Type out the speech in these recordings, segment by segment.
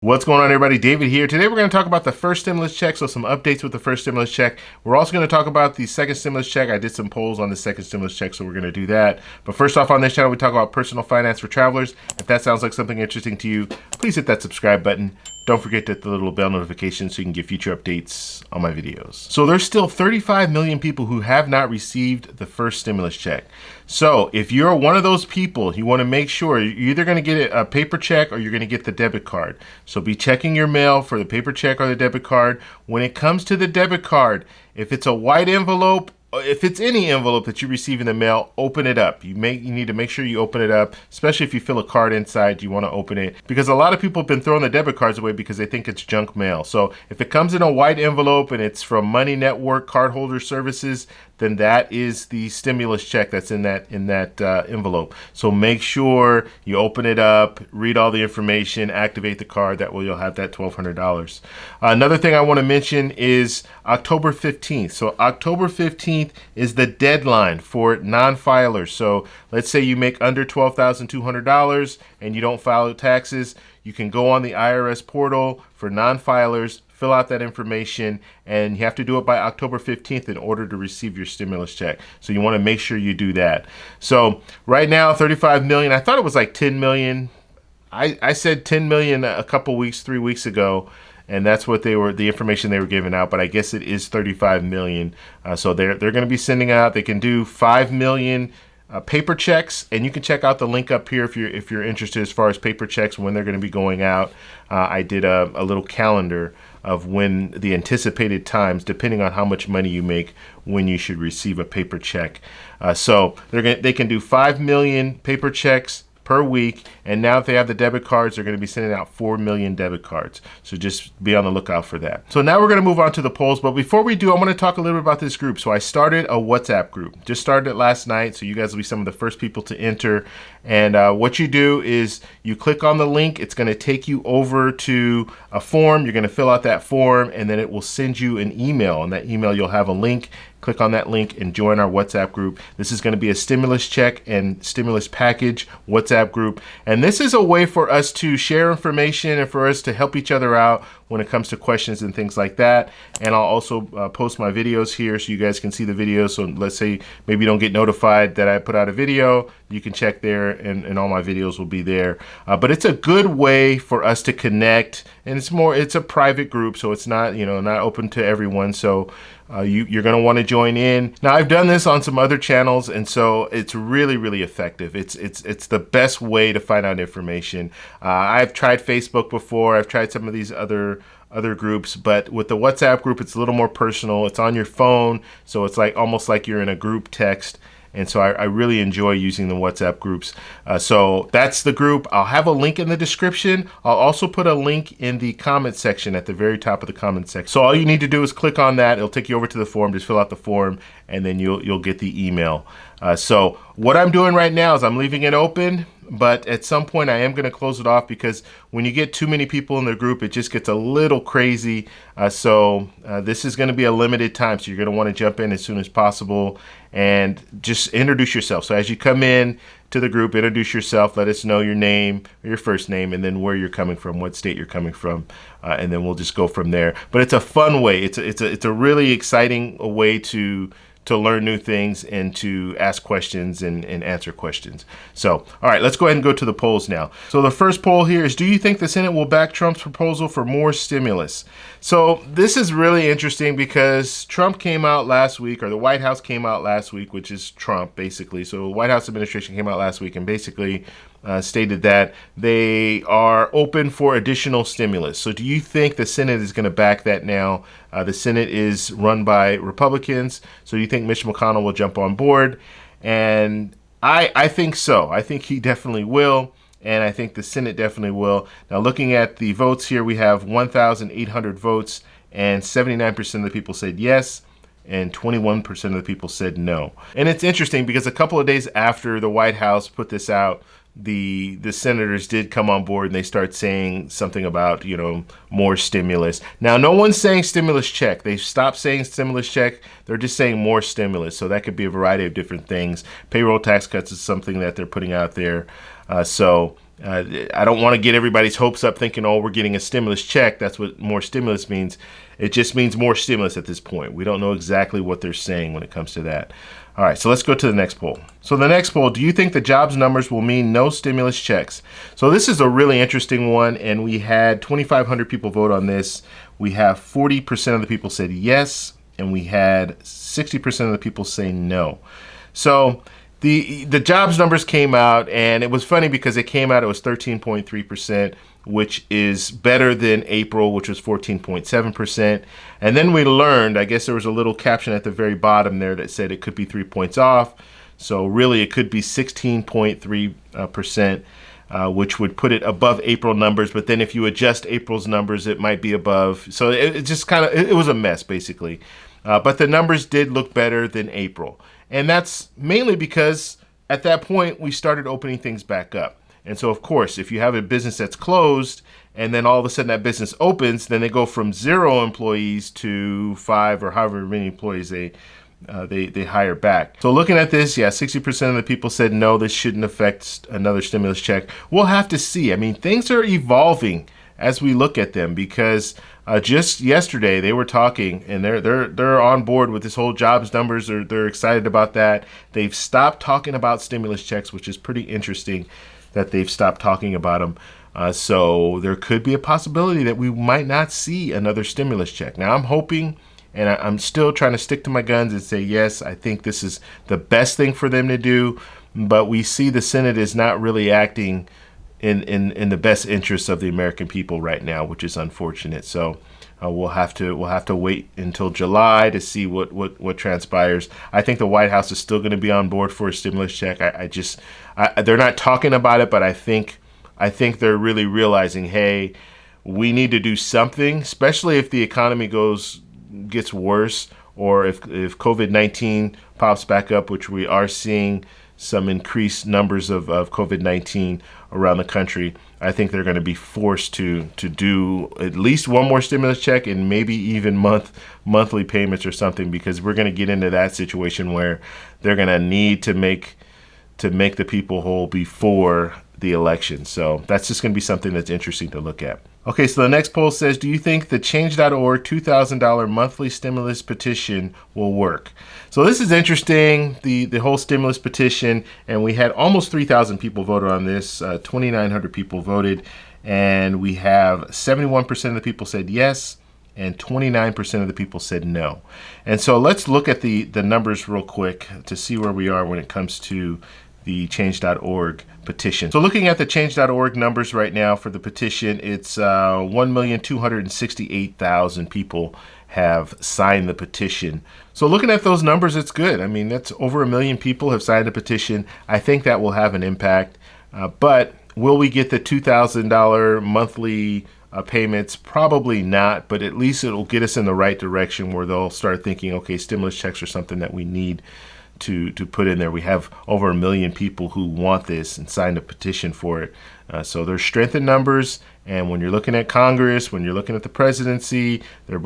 What's going on, everybody? David here. Today we're going to talk about the first stimulus check, so some updates with the first stimulus check. We're also going to talk about the second stimulus check. I did some polls on the second stimulus check, so we're going to do that. But first off, on this channel, we talk about personal finance for travelers. If that sounds like something interesting to you, please hit that subscribe button. Don't forget to hit the little bell notification so you can get future updates on my videos. So there's still 35 million people who have not received the first stimulus check. So if you're one of those people, you want to make sure you're either going to get a paper check or you're going to get the debit card. So be checking your mail for the paper check or the debit card. When it comes to the debit card, if it's a white envelope, if it's any envelope that you receive in the mail, open it up. You need to make sure you open it up, especially if you fill a card inside, you want to open it. Because a lot of people have been throwing the debit cards away because they think it's junk mail. So if it comes in a white envelope and it's from Money Network Cardholder Services, then that is the stimulus check that's in that envelope. So make sure you open it up, read all the information, activate the card. That way you'll have that $1,200. Another thing I want to mention is October 15th. So October 15th is the deadline for non-filers. So let's say you make under $12,200 and you don't file taxes. You can go on the IRS portal for non-filers, fill out that information, and you have to do it by October 15th in order to receive your stimulus check. So you want to make sure you do that. So right now, 35 million. I thought it was like 10 million. I said 10 million a couple weeks, 3 weeks ago, and that's what the information they were giving out. But I guess it is 35 million. So they're going to be sending out. They can do 5 million. Paper checks, and you can check out the link up here if you're interested as far as paper checks, when they're going to be going out. I did a little calendar of when the anticipated times, depending on how much money you make, when you should receive a paper check. So they can do 5 million paper checks per week, and now if they have the debit cards, they're going to be sending out 4 million debit cards. So just be on the lookout for that. So now we're going to move on to the polls, but before we do, I want to talk a little bit about this group. So I started a WhatsApp group. Just started it last night, so you guys will be some of the first people to enter. And what you do is you click on the link. It's going to take you over to a form. You're going to fill out that form, and then it will send you an email. On that email, you'll have a link. Click on that link and join our WhatsApp group. This is going to be a stimulus check and stimulus package WhatsApp group. And this is a way for us to share information and for us to help each other out when it comes to questions and things like that. And I'll also post my videos here so you guys can see the videos. So let's say maybe you don't get notified that I put out a video, you can check there, and all my videos will be there. But it's a good way for us to connect, and it's a private group, so it's not not open to everyone. So you're going to want to join in. Now, I've done this on some other channels, and so it's really, really effective. It's the best way to find out information. I've tried Facebook before. I've tried some of these other groups, but with the WhatsApp group, it's a little more personal. It's on your phone, so it's almost like you're in a group text. And so I really enjoy using the WhatsApp groups. So that's the group. I'll have a link in the description. I'll also put a link in the comment section at the very top of the comment section. So all you need to do is click on that. It'll take you over to the form. Just fill out the form, and then you'll get the email. So what I'm doing right now is I'm leaving it open, but at some point I am going to close it off, because when you get too many people in the group, it just gets a little crazy. So this is going to be a limited time, so you're going to want to jump in as soon as possible and just introduce yourself. So as you come in to the group, introduce yourself, let us know your name, your first name, and then where you're coming from, what state you're coming from, and then we'll just go from there. But it's a fun way. It's a really exciting way to learn new things and to ask questions and answer questions. So, all right, let's go ahead and go to the polls now. So the first poll here is, do you think the Senate will back Trump's proposal for more stimulus? So this is really interesting because Trump came out last week, or the White House came out last week, which is Trump basically. So the White House administration came out last week and basically stated that they are open for additional stimulus. So do you think the Senate is going to back that now? The Senate is run by Republicans. So do you think Mitch McConnell will jump on board? And I think so. I think he definitely will. And I think the Senate definitely will. Now, looking at the votes here, we have 1,800 votes, and 79% of the people said yes, and 21% of the people said no. And it's interesting because a couple of days after the White House put this out, the senators did come on board, and they start saying something about, more stimulus. Now, no one's saying stimulus check. They've stopped saying stimulus check. They're just saying more stimulus. So that could be a variety of different things. Payroll tax cuts is something that they're putting out there. So I don't want to get everybody's hopes up thinking, oh, we're getting a stimulus check. That's what more stimulus means. It just means more stimulus at this point. We don't know exactly what they're saying when it comes to that. All right, so let's go to the next poll. So the next poll, do you think the jobs numbers will mean no stimulus checks? So this is a really interesting one, and we had 2,500 people vote on this. We have 40% of the people said yes, and we had 60% of the people say no. So the jobs numbers came out, and it was funny because it came out, it was 13.3%, which is better than April, which was 14.7%. And then we learned, I guess there was a little caption at the very bottom there that said it could be 3 points off. So really it could be 16.3%, which would put it above April numbers. But then if you adjust April's numbers, it might be above. So it just kind of, it was a mess basically. But the numbers did look better than April. And that's mainly because at that point we started opening things back up. And so, of course, if you have a business that's closed and then all of a sudden that business opens, then they go from 0 employees to 5 or however many employees they hire back. So looking at this, yeah, 60% of the people said no, this shouldn't affect another stimulus check. We'll have to see. I mean, things are evolving as we look at them because just yesterday they were talking and they're on board with this whole jobs numbers. They're excited about that. They've stopped talking about stimulus checks, which is pretty interesting that they've stopped talking about them. So there could be a possibility that we might not see another stimulus check. Now I'm hoping, and I'm still trying to stick to my guns and say, yes, I think this is the best thing for them to do, but we see the Senate is not really acting in the best interests of the American people right now, which is unfortunate. So we'll have to wait until July to see what transpires. I think the White House is still going to be on board for a stimulus check. They're not talking about it, but I think they're really realizing, hey, we need to do something, especially if the economy gets worse, or if COVID-19 pops back up, which we are seeing some increased numbers of COVID-19 around the country. I think they're going to be forced to do at least one more stimulus check and maybe even monthly payments or something, because we're going to get into that situation where they're going to need to make the people whole before the election. So that's just going to be something that's interesting to look at. Okay, so the next poll says, do you think the Change.org $2,000 monthly stimulus petition will work? So this is interesting, the whole stimulus petition, and we had almost 3,000 people voted on this, 2,900 people voted, and we have 71% of the people said yes, and 29% of the people said no. And so let's look at the numbers real quick to see where we are when it comes to the Change.org petition. So looking at the Change.org numbers right now for the petition, it's 1,268,000 people have signed the petition. So looking at those numbers, it's good. I mean, that's over 1 million people have signed the petition. I think that will have an impact. But will we get the $2,000 monthly payments? Probably not, but at least it'll get us in the right direction where they'll start thinking, okay, stimulus checks are something that we need to put in there. We have over 1 million people who want this and signed a petition for it. So there's strength in numbers. And when you're looking at Congress, when you're looking at the presidency, they're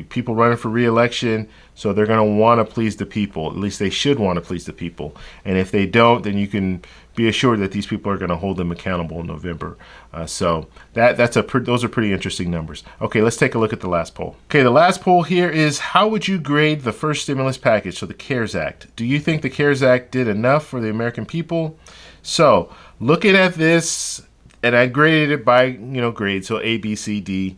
people running for re-election. So they're going to want to please the people. At least they should want to please the people. And if they don't, then you can be assured that these people are going to hold them accountable in November. So those are pretty interesting numbers. Okay, let's take a look at the last poll. Okay, the last poll here is, how would you grade the first stimulus package, so the CARES Act? Do you think the CARES Act did enough for the American people? So looking at this, and I graded it by grade, so A, B, C, D,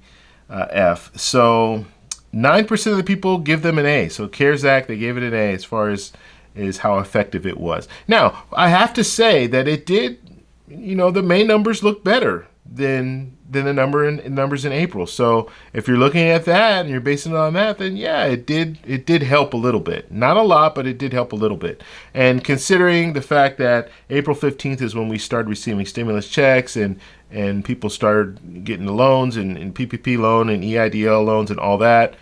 F. So 9% of the people give them an A. So CARES Act, they gave it an A as far as how effective it was. Now, I have to say that it did, the May numbers look better than the numbers in April. So if you're looking at that and you're basing it on that, then yeah, it did help a little bit. Not a lot, but it did help a little bit. And considering the fact that April 15th is when we started receiving stimulus checks and people started getting the loans and PPP loan and EIDL loans and all that,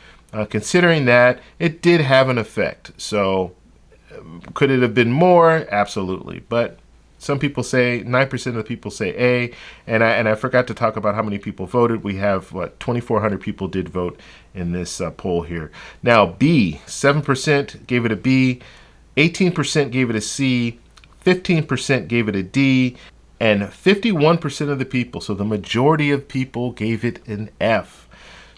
considering that, it did have an effect. So could it have been more? Absolutely. But some people say, 9% of the people say A, and I forgot to talk about how many people voted. We have, 2,400 people did vote in this poll here. Now, B, 7% gave it a B, 18% gave it a C, 15% gave it a D, and 51% of the people, so the majority of people, gave it an F.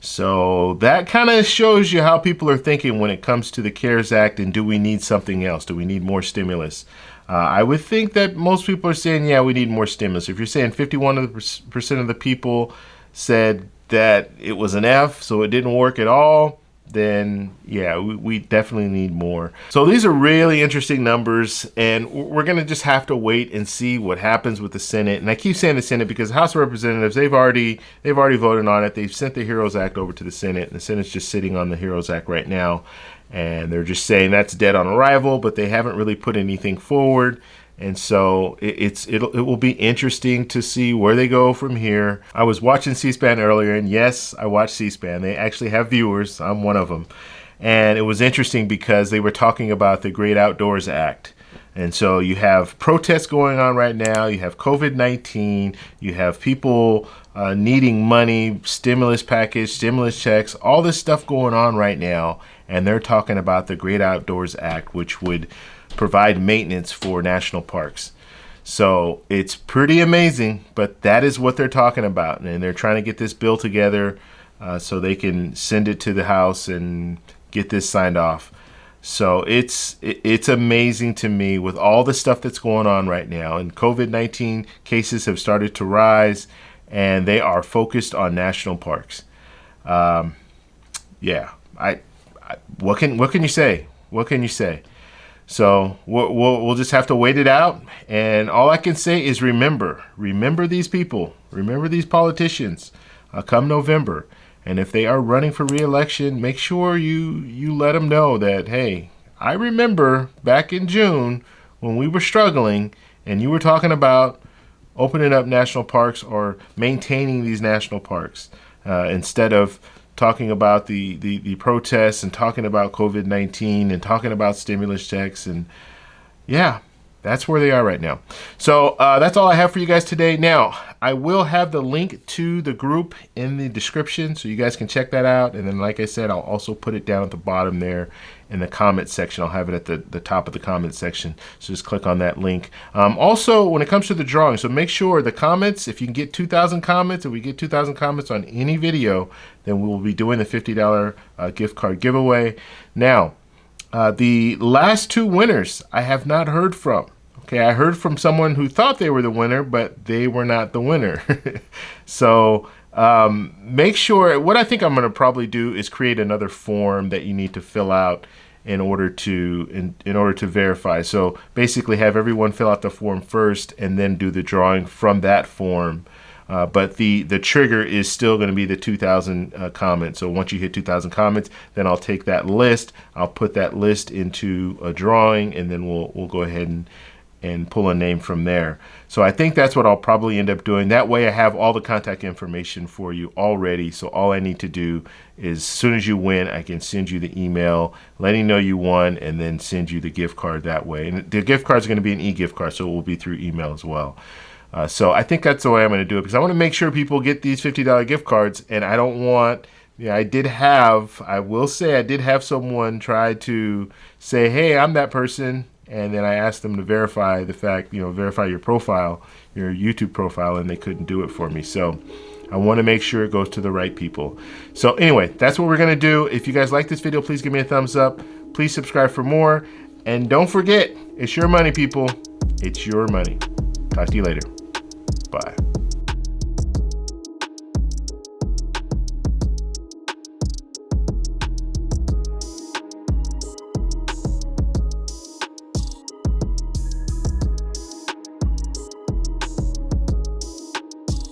So that kind of shows you how people are thinking when it comes to the CARES Act, and do we need something else? Do we need more stimulus? I would think that most people are saying, yeah, we need more stimulus. If you're saying 51% of the people said that it was an F, so it didn't work at all, then yeah, we definitely need more. So these are really interesting numbers, and we're going to just have to wait and see what happens with the Senate. And I keep saying the Senate because the House of Representatives, they've already voted on it. They've sent the HEROES Act over to the Senate, and the Senate's just sitting on the HEROES Act right now, and they're just saying that's dead on arrival, but they haven't really put anything forward. And so it will be interesting to see where they go from here. I was watching C-SPAN earlier, and yes, I watch C-SPAN. They actually have viewers. I'm one of them. And it was interesting because they were talking about the Great Outdoors Act. And so you have protests going on right now. You have COVID-19. You have people needing money, stimulus package, stimulus checks, all this stuff going on right now. And they're talking about the Great Outdoors Act, which would provide maintenance for national parks. So it's pretty amazing, but that is what they're talking about. And they're trying to get this bill together so they can send it to the House and get this signed off. So it's amazing to me with all the stuff that's going on right now. And COVID-19 cases have started to rise, and they are focused on national parks. Yeah, what can you say? What can you say? So we'll just have to wait it out. And all I can say is remember these people, remember these politicians come November. And if they are running for re-election, make sure you let them know that, hey, I remember back in June when we were struggling and you were talking about opening up national parks or maintaining these national parks instead of talking about the protests and talking about COVID-19 and talking about stimulus checks. And yeah, that's where they are right now. So that's all I have for you guys today. Now, I will have the link to the group in the description so you guys can check that out. And then, like I said, I'll also put it down at the bottom there in the comment section. I'll have it at the top of the comment section. So just click on that link. Also, when it comes to the drawing, so make sure the comments, if you can get 2,000 comments, if we get 2,000 comments on any video, then we will be doing the $50 gift card giveaway. Now, the last two winners I have not heard from. Okay, I heard from someone who thought they were the winner, but they were not the winner. So make sure, what I think I'm going to probably do is create another form that you need to fill out in order to verify. So basically have everyone fill out the form first and then do the drawing from that form. But the trigger is still going to be the 2,000 comments. So once you hit 2,000 comments, then I'll take that list, I'll put that list into a drawing, and then we'll go ahead and pull a name from there. So I think that's what I'll probably end up doing. That way I have all the contact information for you already. So all I need to do is, as soon as you win, I can send you the email letting you know you won, and then send you the gift card that way. And the gift card is going to be an e-gift card, so it will be through email as well. So I think that's the way I'm going to do it, because I want to make sure people get these $50 gift cards. And I don't want, I will say I did have someone try to say, hey, I'm that person. And then I asked them to verify the fact, verify your profile, your YouTube profile, and they couldn't do it for me. So I want to make sure it goes to the right people. So anyway, that's what we're going to do. If you guys like this video, please give me a thumbs up. Please subscribe for more. And don't forget, it's your money, people. It's your money. Talk to you later. Bye.